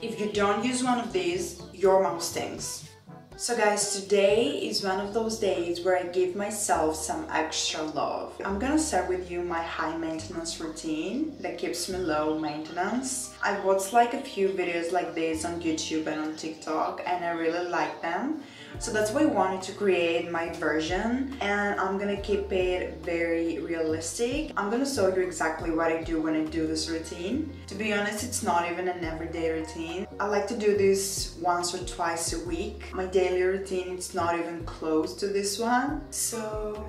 If you don't use one of these, your mouth stinks. So guys, today is one of those days where I give myself some extra love. I'm gonna start with you my high maintenance routine that keeps me low maintenance. I watched like a few videos like this on YouTube and on TikTok and I really like them. So that's why I wanted to create my version, and I'm gonna keep it very realistic. I'm gonna show you exactly what I do when I do this routine. To be honest, it's not even an everyday routine. I like to do this once or twice a week. My daily routine, it's not even close to this one. So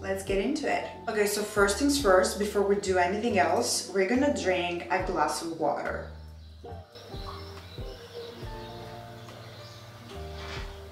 let's get into it. Okay, so first things first, before we do anything else, we're gonna drink a glass of water.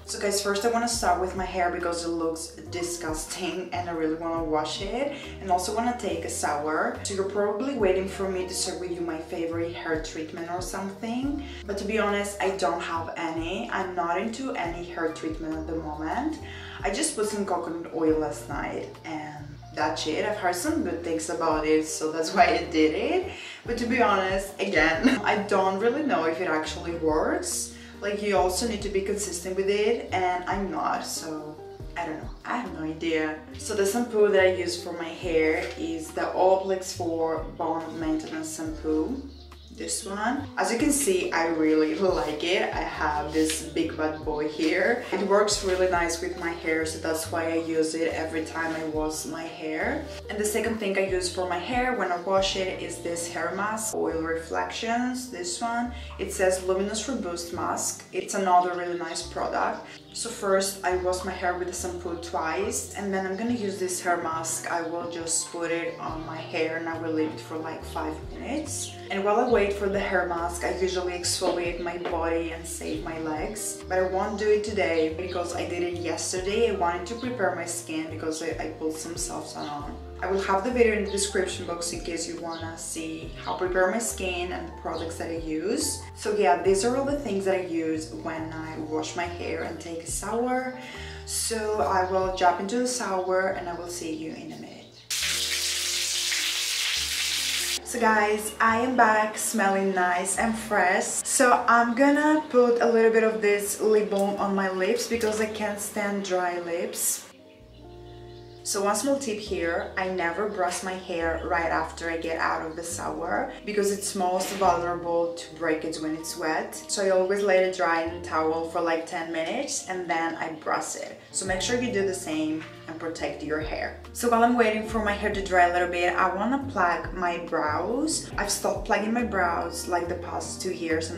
So guys, first I want to start with my hair because it looks disgusting and I really want to wash it and also want to take a shower. So you're probably waiting for me to share with you my favorite hair treatment or something. But to be honest, I don't have any. I'm not into any hair treatment at the moment. I just put some coconut oil last night and that's it. I've heard some good things about it, so that's why I did it. But to be honest, again, I don't really know if it actually works. Like, you also need to be consistent with it and I'm not, so I don't know, I have no idea. So the shampoo that I use for my hair is the Olaplex 4 Bond Maintenance Shampoo. This one. As you can see, I really like it. I have this big bad boy here. It works really nice with my hair, so that's why I use it every time I wash my hair. And the second thing I use for my hair when I wash it is this hair mask, Oil Reflections, this one. It says Luminous Robust Mask. It's another really nice product. So first I wash my hair with the shampoo twice and then I'm gonna use this hair mask. I will just put it on my hair and I will leave it for like 5 minutes. And while I wait for the hair mask, I usually exfoliate my body and shave my legs. But I won't do it today because I did it yesterday. I wanted to prepare my skin because I put some self-tan on. I will have the video in the description box in case you wanna see how I prepare my skin and the products that I use. So yeah, these are all the things that I use when I wash my hair and take a shower. So I will jump into the shower and I will see you in a minute. So guys, I am back smelling nice and fresh. So I'm gonna put a little bit of this lip balm on my lips because I can't stand dry lips. So one small tip here, I never brush my hair right after I get out of the shower because it's most vulnerable to breakage when it's wet. So I always let it dry in a towel for like 10 minutes and then I brush it. So make sure you do the same and protect your hair. So while I'm waiting for my hair to dry a little bit, I want to plug my brows. I've stopped plugging my brows like the past 2.5 years.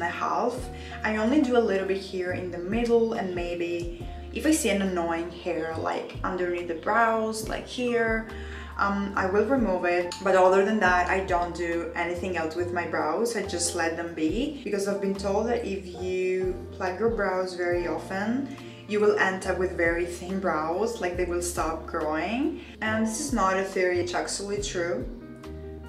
I only do a little bit here in the middle and maybe if I see an annoying hair like underneath the brows, like here, I will remove it. But other than that, I don't do anything else with my brows. I just let them be because I've been told that if you plug your brows very often, you will end up with very thin brows, like they will stop growing. And this is not a theory, it's actually true.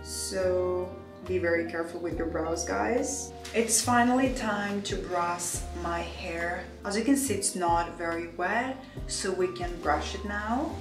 So be very careful with your brows, guys. It's finally time to brush my hair. As you can see, it's not very wet, so we can brush it now.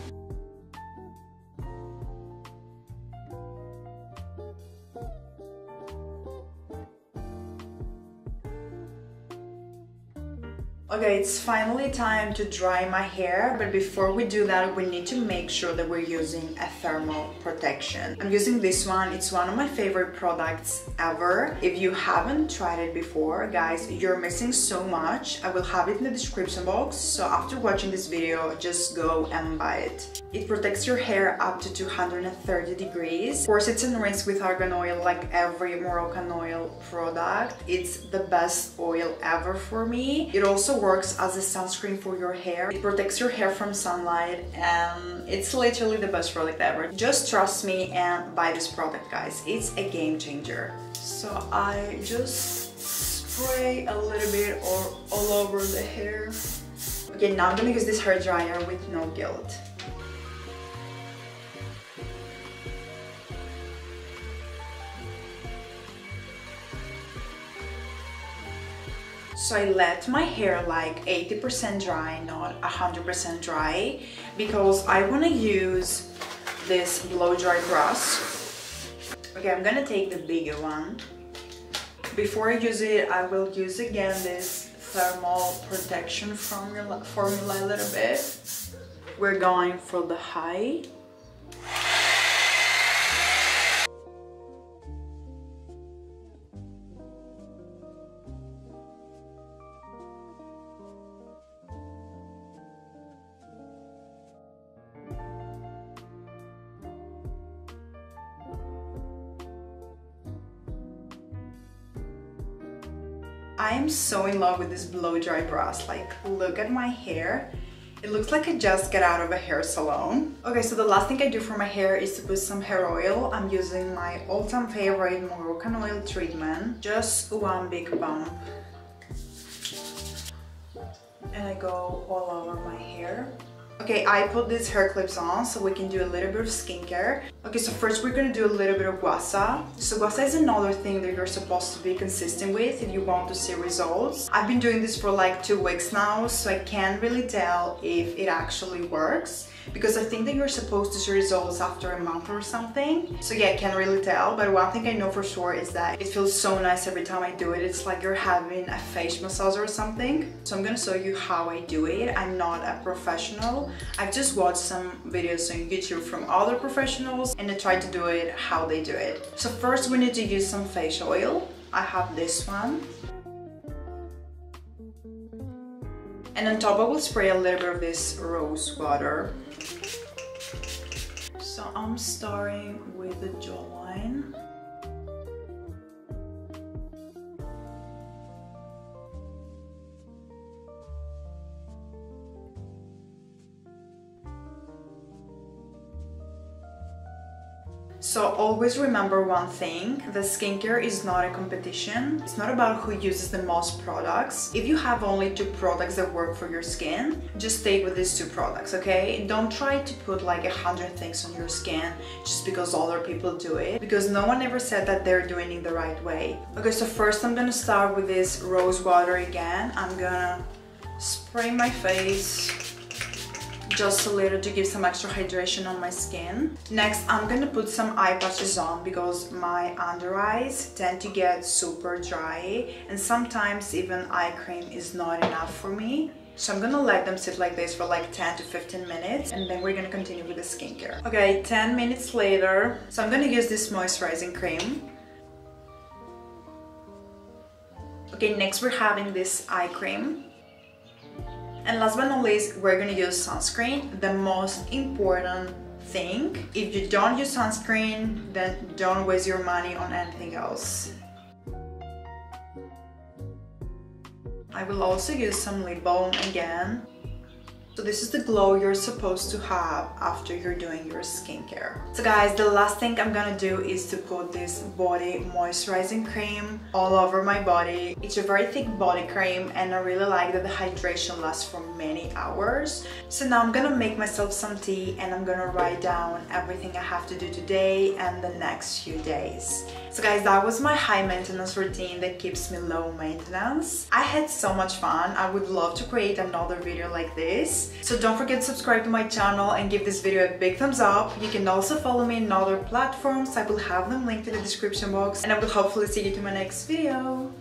Okay, it's finally time to dry my hair, but before we do that, we need to make sure that we're using a thermal protection. I'm using this one. It's one of my favorite products ever. If you haven't tried it before, guys, you're missing so much. I will have it in the description box, so after watching this video, just go and buy it. It protects your hair up to 230 degrees. Of course, it's enriched with argan oil like every Moroccanoil product. It's the best oil ever for me. It also works as a sunscreen for your hair. It protects your hair from sunlight and it's literally the best product ever. Just trust me and buy this product, guys. It's a game changer. So I just spray a little bit or all over the hair. Okay, now I'm gonna use this hair dryer with no guilt. So I let my hair like 80% dry, not 100% dry, because I want to use this blow dry brush. Okay, I'm gonna take the bigger one. Before I use it, I will use again this thermal protection formula a little bit. We're going for the high. I am so in love with this blow dry brush. Like, look at my hair. It looks like I just got out of a hair salon. Okay, so the last thing I do for my hair is to put some hair oil. I'm using my all-time favorite Moroccanoil treatment. Just one big bump. And I go all over my hair. Okay, I put these hair clips on so we can do a little bit of skincare. Okay, so first we're gonna do a little bit of guasa. So guasa is another thing that you're supposed to be consistent with if you want to see results. I've been doing this for like 2 weeks now, so I can't really tell if it actually works, because I think that you're supposed to see results after a month or something. So yeah, I can't really tell, but one thing I know for sure is that it feels so nice every time I do it. It's like you're having a face massage or something. So I'm gonna show you how I do it. I'm not a professional. I've just watched some videos on YouTube from other professionals and I tried to do it how they do it. So first we need to use some face oil. I have this one. And on top I will spray a little bit of this rose water. So I'm starting with the jawline. So always remember one thing, the skincare is not a competition. It's not about who uses the most products. If you have only 2 products that work for your skin, just stay with these 2 products, okay? Don't try to put like 100 things on your skin just because other people do it, because no one ever said that they're doing it the right way. Okay, so first I'm gonna start with this rose water again. I'm gonna spray my face just a little to give some extra hydration on my skin. Next, I'm gonna put some eye patches on because my under eyes tend to get super dry and sometimes even eye cream is not enough for me. So I'm gonna let them sit like this for like 10 to 15 minutes and then we're gonna continue with the skincare. Okay, 10 minutes later. So I'm gonna use this moisturizing cream. Okay, next we're having this eye cream. And last but not least, we're gonna use sunscreen, the most important thing. If you don't use sunscreen, then don't waste your money on anything else. I will also use some lip balm again. So this is the glow you're supposed to have after you're doing your skincare. So guys, the last thing I'm gonna do is to put this body moisturizing cream all over my body. It's a very thick body cream and I really like that the hydration lasts for many hours. So now I'm gonna make myself some tea and I'm gonna write down everything I have to do today and the next few days. So guys, that was my high maintenance routine that keeps me low maintenance. I had so much fun. I would love to create another video like this. So don't forget to subscribe to my channel and give this video a big thumbs up. You can also follow me on other platforms. I will have them linked in the description box and I will hopefully see you to my next video.